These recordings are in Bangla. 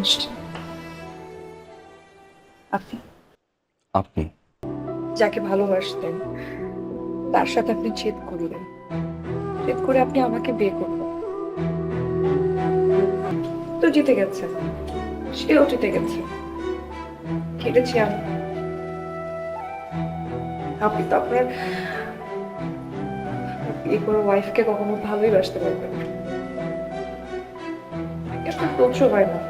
আসছেন? আপনি আপনি? যাকে ভালোবাসতেন তার সাথে আপনি ছেদ করলেন, ছেদ করে আপনি আমাকে বিয়ে করলেন। তো জিতে গেছেন, সেও জিতে গেছে, কেটেছি আমি। আপনি তো আপনার বিয়ে করে ওয়াইফকে কখনো ভালোই বাসতে পারবেন না। এটা সহ্য হয় না।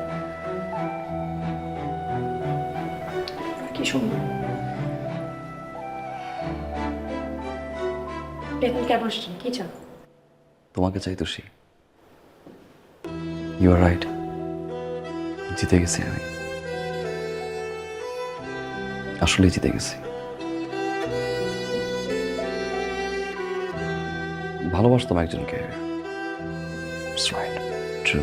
কি সুন্দর। এখন কেন আসছেন, কি চান? তোমাকে চাই তুষি। ইউ আর রাইট, জিতে গেছি আমি, আসলেই জিতে গেছি। ভালোবাসতাম একজনকে, ট্রু।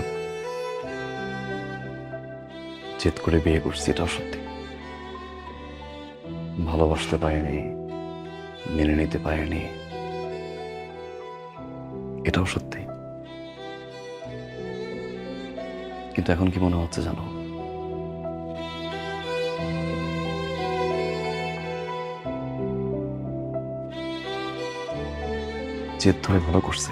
জেদ করে বিয়ে করছি, এটাও সত্যি। ভালোবাসতে পারিনি, মেনে নিতে পারিনি, এটাও সত্যি। কিন্তু এখন কি মনে হচ্ছে জানো? জেদ ধরে ভালো করছে,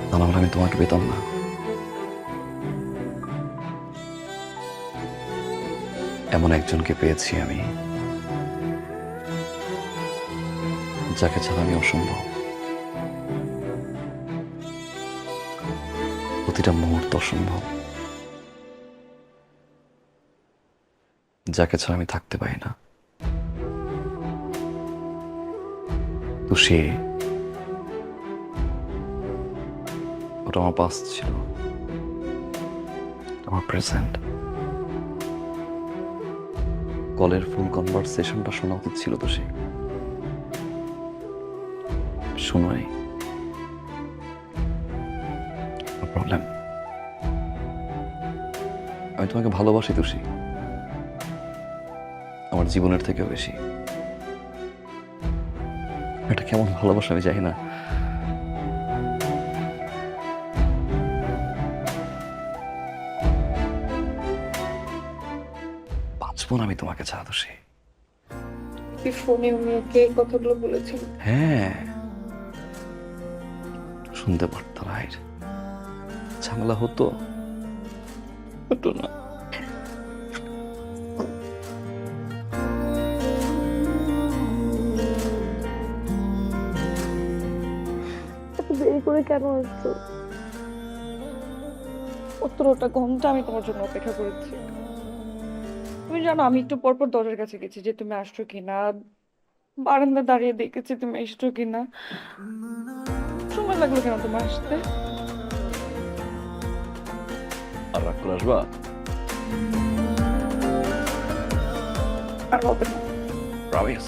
তা নাহলে আমি তোমাকে পেতাম না। এমন একজনকে পেয়েছি আমি, যাকে ছাড়া আমি অসম্ভব। প্রতিটা মুহূর্ত অসম্ভব, যাকে ছাড়া আমি থাকতে পারি না। তো সে, ওটা আমার পাস্ট ছিল, আমার প্রেজেন্ট। কলের ফুল কনভারসেশনটা শোনা উচিত ছিল তো সে, শোনাই। প্রবলেম, আমি তোমাকে ভালোবাসি তুষি, আমার জীবনের থেকেও বেশি। এটা কেমন ভালোবাসা আমি জানি না। বাঁচবো না আমি তোমাকে ছাড়া তুষি। ফোনে উনি ওকে এই কথাগুলো বলেছিল? হ্যাঁ, শুনতে পারতাম। রাইট, ঝামেলা হতো, হতো না। এত দেরি করে কেন আসছো? 17টা ঘন্টা আমি তোমার জন্য অপেক্ষা করেছি। তুমি জানো আমি একটু পর পর দরজার কাছে গেছি যে তুমি আসছো কিনা, বারান্দা দাঁড়িয়ে দেখেছি তুমি এসছো কিনা। সময় লাগলো কেন তোমার আসতে? আর রাগ করে আসবা? আর হবে না। প্রমিস।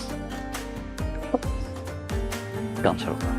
গান ছাড়ো না।